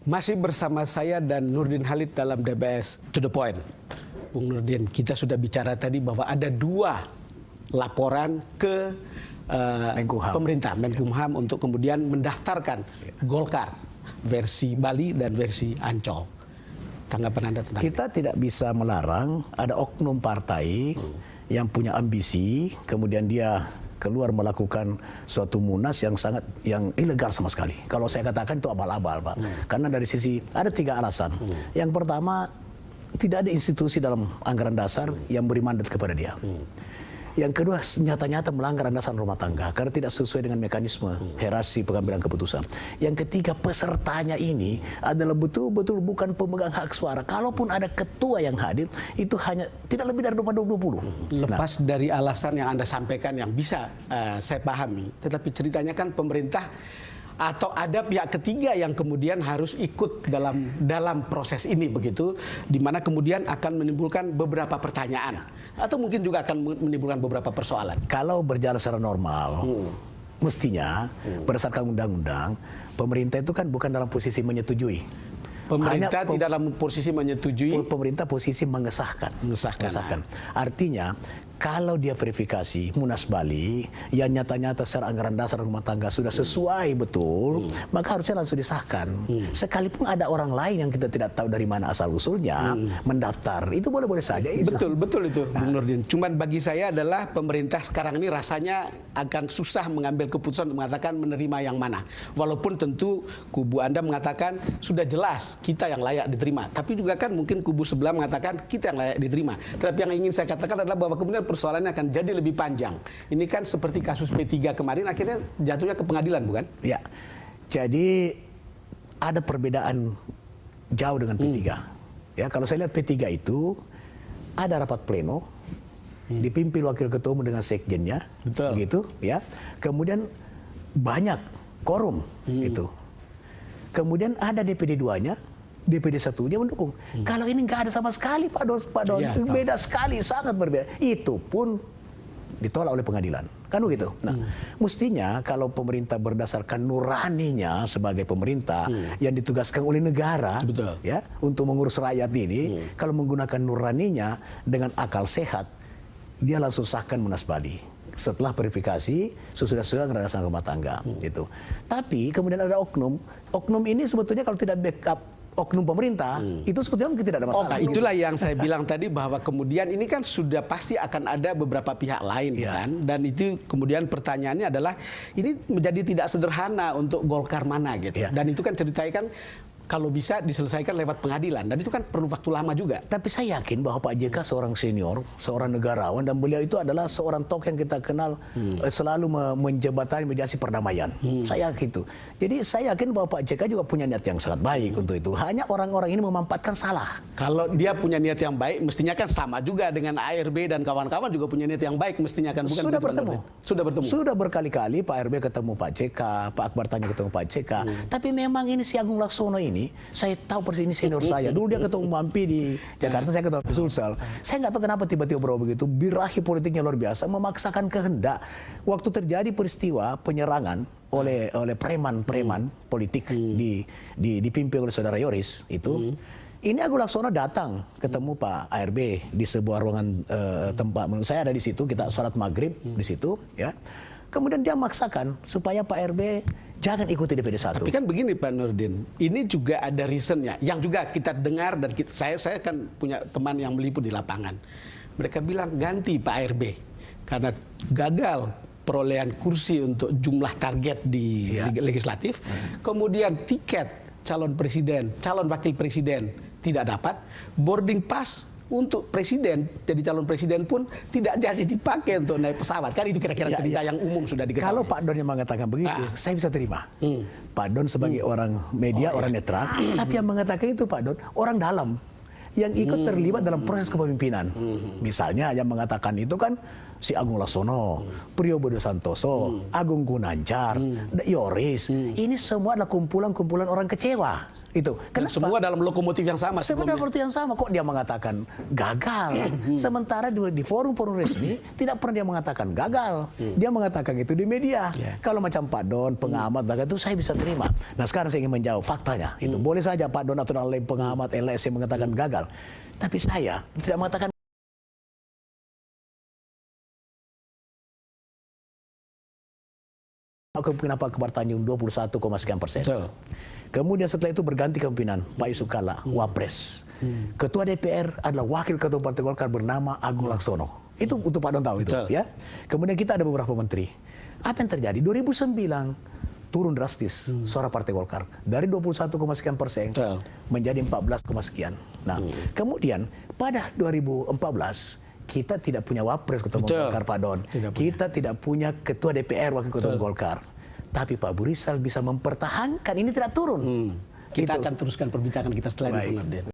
Masih bersama saya dan Nurdin Halid dalam DBS To The Point. Bung Nurdin, kita sudah bicara tadi bahwa ada 2 laporan ke pemerintah Menkumham untuk kemudian mendaftarkan Golkar versi Bali dan versi Ancol. Tanggapan Anda tentang kita tidak bisa melarang ada oknum partai yang punya ambisi, kemudian dia keluar melakukan suatu munas yang ilegal sama sekali. Kalau saya katakan itu abal-abal, Pak. Karena dari sisi ada 3 alasan. Yang pertama, tidak ada institusi dalam anggaran dasar yang beri mandat kepada dia. Yang kedua, nyata-nyata melanggar landasan rumah tangga karena tidak sesuai dengan mekanisme hierarki pengambilan keputusan. Yang ketiga, pesertanya ini adalah betul-betul bukan pemegang hak suara. Kalaupun ada ketua yang hadir, itu hanya tidak lebih dari 20. Lepas dari alasan yang Anda sampaikan yang bisa saya pahami, tetapi ceritanya kan pemerintah atau ada pihak ketiga yang kemudian harus ikut dalam proses ini begitu, di mana kemudian akan menimbulkan beberapa pertanyaan atau mungkin juga akan menimbulkan beberapa persoalan. Kalau berjalan secara normal, mestinya berdasarkan undang-undang, pemerintah itu kan bukan dalam posisi menyetujui. Pemerintah tidak dalam posisi menyetujui. Pemerintah posisi mengesahkan. Artinya, kalau dia verifikasi Munas Bali yang nyata-nyata secara anggaran dasar rumah tangga sudah sesuai betul, maka harusnya langsung disahkan. Sekalipun ada orang lain yang kita tidak tahu dari mana asal usulnya mendaftar, itu boleh-boleh saja. Betul itu, Bung Nurdin. Cuman bagi saya adalah pemerintah sekarang ini rasanya akan susah mengambil keputusan untuk mengatakan menerima yang mana. Walaupun tentu kubu Anda mengatakan sudah jelas kita yang layak diterima, tapi juga kan mungkin kubu sebelah mengatakan kita yang layak diterima. Tetapi yang ingin saya katakan adalah bahwa kemudian persoalannya akan jadi lebih panjang. Ini kan seperti kasus P3 kemarin akhirnya jatuhnya ke pengadilan, bukan? Ya. Jadi ada perbedaan jauh dengan P3. Ya, kalau saya lihat P3 itu ada rapat pleno dipimpin wakil ketua umum dengan sekjennya, begitu, ya. Kemudian banyak quorum itu. Kemudian ada DPD 2-nya, DPD 1-nya mendukung. Kalau ini nggak ada sama sekali, Pak Don. Ya, beda sekali, sangat berbeda. Itu pun ditolak oleh pengadilan. Kan begitu. Nah, mestinya kalau pemerintah berdasarkan nuraninya sebagai pemerintah yang ditugaskan oleh negara, ya, untuk mengurus rakyat ini, kalau menggunakan nuraninya dengan akal sehat, dia langsung sahkan Munas Bali setelah verifikasi sesudah anggaran dasar rumah tangga itu. Tapi kemudian ada oknum ini sebetulnya kalau tidak backup oknum pemerintah itu sebetulnya mungkin tidak ada masalah. Itulah yang saya bilang tadi bahwa kemudian ini kan sudah pasti akan ada beberapa pihak lain kan, dan itu kemudian pertanyaannya adalah ini menjadi tidak sederhana untuk Golkar mana gitu. Dan itu kan ceritanya kan kalau bisa diselesaikan lewat pengadilan, dan itu kan perlu waktu lama juga. Tapi saya yakin bahwa Pak JK seorang senior, seorang negarawan, dan beliau itu adalah seorang tokoh yang kita kenal selalu menjembatani mediasi perdamaian. Saya yakin itu. Jadi saya yakin bahwa Pak JK juga punya niat yang sangat baik untuk itu. Hanya orang-orang ini memanfaatkan salah. Kalau dia punya niat yang baik, mestinya kan sama juga dengan ARB dan kawan-kawan juga punya niat yang baik, mestinya kan, bukan? Sudah bertemu. Sudah berkali-kali Pak ARB ketemu Pak JK, Pak Akbar Tanjung ketemu Pak JK. Tapi memang ini si Agung Laksono ini, saya tahu persis ini senior saya. Dulu dia ketua umum AMPI di Jakarta, saya ketua Sulsel. Saya nggak tahu kenapa tiba-tiba berubah begitu. Birahi politiknya luar biasa, memaksakan kehendak. Waktu terjadi peristiwa penyerangan oleh preman politik dipimpin oleh saudara Yoris itu, ini Agung Laksono datang ketemu Pak ARB di sebuah ruangan tempat. Menurut saya ada di situ, kita sholat maghrib di situ, ya. Kemudian dia memaksakan supaya Pak ARB jangan ikuti DPD 1. Tapi kan begini Pak Nurdin, ini juga ada reasonnya yang juga kita dengar, dan saya kan punya teman yang meliput di lapangan. Mereka bilang ganti Pak ARB karena gagal perolehan kursi untuk jumlah target di legislatif. Kemudian tiket calon presiden, calon wakil presiden tidak dapat, boarding pass untuk presiden, jadi calon presiden pun tidak jadi dipakai untuk naik pesawat. Kan itu kira-kira cerita yang umum sudah diketahui. Kalau Pak Don yang mengatakan begitu, saya bisa terima. Pak Don sebagai orang media, orang netral, tapi yang mengatakan itu Pak Don, orang dalam yang ikut terlibat dalam proses kepemimpinan. Misalnya yang mengatakan itu kan si Agung Laksono, Priyobodo Santoso, Agung Gunanjar, Yoris. Ini semua adalah kumpulan-kumpulan orang kecewa. Itu. Dan semua dalam lokomotif yang sama. Semua dalam lokomotif yang sama. Kok dia mengatakan gagal? Sementara di forum-forum resmi tidak pernah dia mengatakan gagal. Dia mengatakan itu di media. Kalau macam Pak Don, pengamat, itu saya bisa terima. Nah sekarang saya ingin menjawab faktanya. Itu boleh saja Pak Don atau lain pengamat LSM mengatakan gagal. Tapi saya tidak mengatakan. Kenapa Akbar Tanjung 21, sekian persen. Kemudian setelah itu berganti kepemimpinan Pak Yusuf Kalla, Wapres. Ketua DPR adalah wakil ketua Partai Golkar bernama Agung Laksono. Itu untuk Pak Don tahu itu, ya. Kemudian kita ada beberapa menteri. Apa yang terjadi? 2009 turun drastis suara Partai Golkar dari 21, sekian persen menjadi 14, sekian. Nah, kemudian pada 2014 kita tidak punya Wapres ketua Golkar, Pak Don. Kita tidak punya ketua DPR wakil ketua Golkar. Tapi Pak Bu Rizal bisa mempertahankan ini tidak turun. Kita akan teruskan perbincangan kita setelah ini,